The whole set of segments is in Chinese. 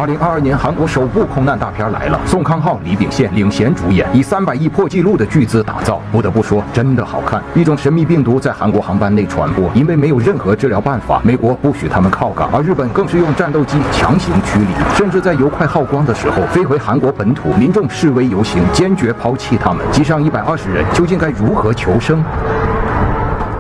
2022年韩国首部空难大片来了，宋康昊、李秉宪领衔主演，以300亿破纪录的巨资打造，不得不说真的好看。一种神秘病毒在韩国航班内传播，因为没有任何治疗办法，美国不许他们靠港，而日本更是用战斗机强行驱离，甚至在油快耗光的时候飞回韩国本土，民众示威游行，坚决抛弃他们。机上120人究竟该如何求生？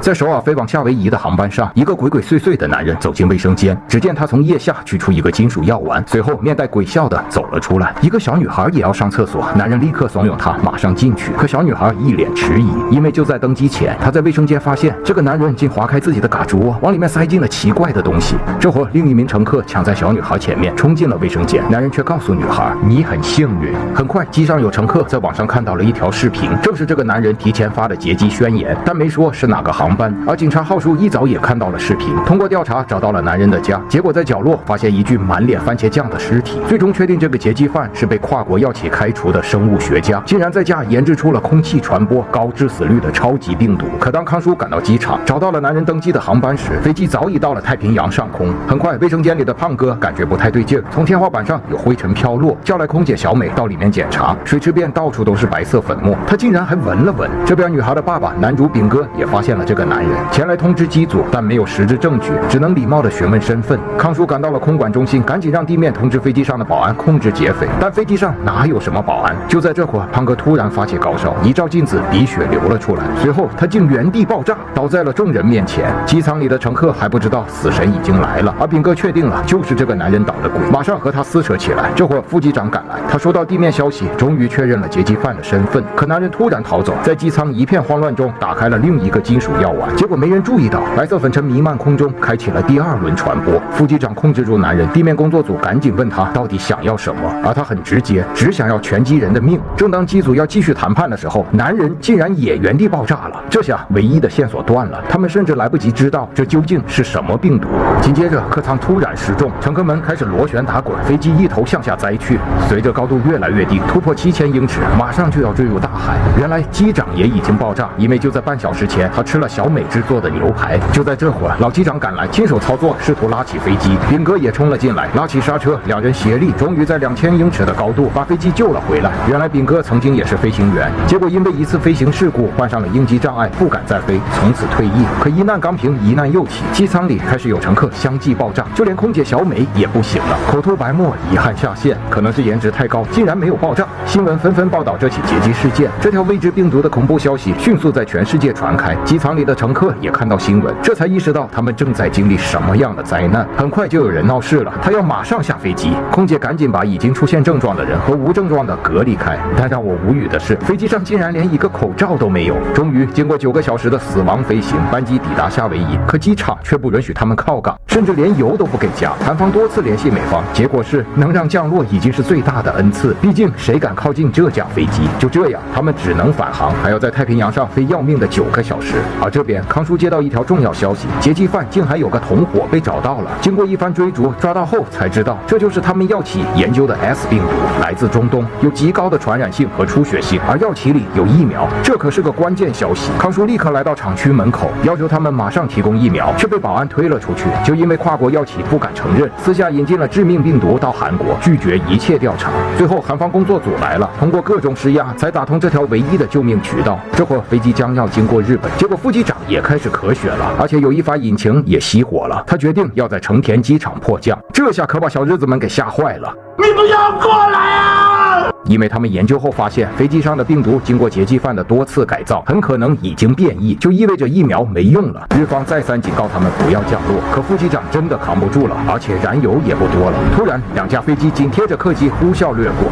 在首尔飞往夏威夷的航班上，一个鬼鬼祟祟的男人走进卫生间，只见他从腋下取出一个金属药丸，随后面带鬼笑的走了出来。一个小女孩也要上厕所，男人立刻怂恿她马上进去，可小女孩一脸迟疑，因为就在登机前，她在卫生间发现这个男人竟划开自己的嘎吱窝，往里面塞进了奇怪的东西。这会儿，另一名乘客抢在小女孩前面冲进了卫生间，男人却告诉女孩：“你很幸运。”很快，机上有乘客在网上看到了一条视频，正是这个男人提前发的劫机宣言，但没说是哪个航班。而警察浩叔一早也看到了视频，通过调查找到了男人的家，结果在角落发现一具满脸番茄酱的尸体，最终确定这个劫机犯是被跨国药企开除的生物学家，竟然在家研制出了空气传播高致死率的超级病毒。可当康叔赶到机场，找到了男人登机的航班时，飞机早已到了太平洋上空。很快，卫生间里的胖哥感觉不太对劲，从天花板上有灰尘飘落，叫来空姐小美到里面检查，水池边到处都是白色粉末，他竟然还闻了闻。这边女孩的爸爸男主炳哥也发现了这个男人，前来通知机组，但没有实质证据，只能礼貌地询问身份。康叔赶到了空管中心，赶紧让地面通知飞机上的保安控制劫匪，但飞机上哪有什么保安？就在这会儿，胖哥突然发起高烧，一照镜子，鼻血流了出来，随后他竟原地爆炸，倒在了众人面前。机舱里的乘客还不知道死神已经来了，而炳哥确定了就是这个男人捣的鬼，马上和他撕扯起来。这会儿副机长赶来，他收到地面消息，终于确认了劫机犯的身份。可男人突然逃走，在机舱一片慌乱中打开了另一个金属药丸，结果没人注意到白色粉尘弥漫空中，开启了第2轮传播。副机长控制住男人，地面工作组赶紧问他到底想要什么，而他很直接，只想要全机人的命。正当机组要继续谈判的时候，男人竟然也原地爆炸了。这下唯一的线索断了，他们甚至来不及知道这究竟是什么病毒。紧接着，客舱突然失重，乘客们开始螺旋打滚，飞机一头向下栽去。随着高度越来越低，突破7000英尺，马上就要坠入大海。原来机长也已经爆炸，因为就在半小时前，他吃了小美制作的牛排。就在这会儿，老机长赶来，亲手操作，试图拉起飞机。炳哥也冲了进来，拉起刹车，两人协力，终于在2000英尺的高度把飞机救了回来。原来炳哥曾经也是飞行员，结果因为一次飞行事故患上了应激障碍，不敢再飞，从此退役。可一难刚平，一难又起，机舱里开始有乘客相继爆炸，就连空姐小美也不行了，口吐白沫，遗憾下线。可能是颜值太高，竟然没有爆炸。新闻纷纷报道这起劫机事件，这条未知病毒的恐怖消息迅速在全世界传开。机舱里的乘客也看到新闻，这才意识到他们正在经历什么样的灾难。很快就有人闹事了，他要马上下飞机。空姐赶紧把已经出现症状的人和无症状的隔离开。但让我无语的是，飞机上竟然连一个口罩都没有。终于，经过9个小时的死亡飞行，班机抵达夏威夷，可机场却不允许他们靠港，甚至连油都不给加。韩方多次联系美方，结果是能让降落已经是最大的恩赐，毕竟谁敢靠近这架飞机？就这样，他们只能返航，还要在太平洋上飞要命的9个小时。而这边，康叔接到一条重要消息，劫机犯竟还有个同伙被找到了。经过一番追逐，抓到后才知道，这就是他们药企研究的 S 病毒，来自中东，有极高的传染性和出血性，而药企里有疫苗，这可是个关键消息。康叔立刻来到厂区门口，要求他们马上提供疫苗，却被保安推了出去。就因为跨国药企不敢承认，私下引进了致命病毒到韩国，拒绝一切调查。最后，韩方工作组来了，通过各种施压，才打通这条唯一的救命渠道。这会儿飞机将要经过日本，结果副机长也开始咳血了，而且有一发引擎也熄火了。他决定要在成田机场迫降，这下可把小日子们给吓坏了。你不要过来啊！因为他们研究后发现，飞机上的病毒经过劫机犯的多次改造，很可能已经变异，就意味着疫苗没用了。日方再三警告他们不要降落，可副机长真的扛不住了，而且燃油也不多了。突然，2架飞机紧贴着客机呼啸掠过。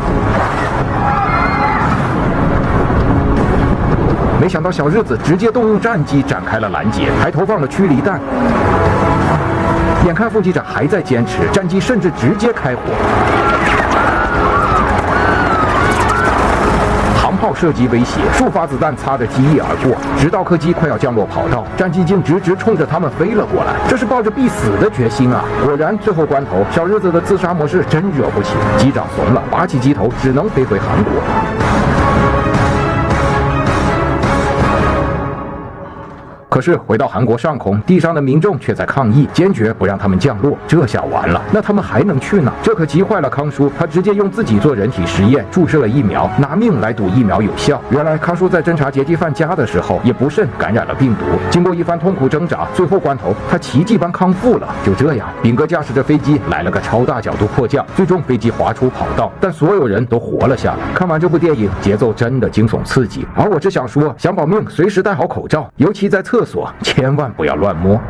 没想到小日子直接动用战机展开了拦截，还投放了驱离弹。眼看副机长还在坚持，战机甚至直接开火。航炮射击威胁，数发子弹擦着机翼而过，直到客机快要降落跑道，战机竟直冲着他们飞了过来。这是抱着必死的决心啊！果然，最后关头，小日子的自杀模式真惹不起，机长怂了，拔起机头，只能飞回韩国。可是回到韩国上空，地上的民众却在抗议，坚决不让他们降落。这下完了，那他们还能去哪？这可急坏了康叔，他直接用自己做人体实验，注射了疫苗，拿命来赌疫苗有效。原来康叔在侦查劫机犯家的时候，也不慎感染了病毒。经过一番痛苦挣扎，最后关头他奇迹般康复了。就这样，炳哥驾驶着飞机来了个超大角度迫降，最终飞机滑出跑道，但所有人都活了下来。看完这部电影，节奏真的惊悚刺激，而我只想说，想保命，随时戴好口罩，尤其在厕所，千万不要乱摸。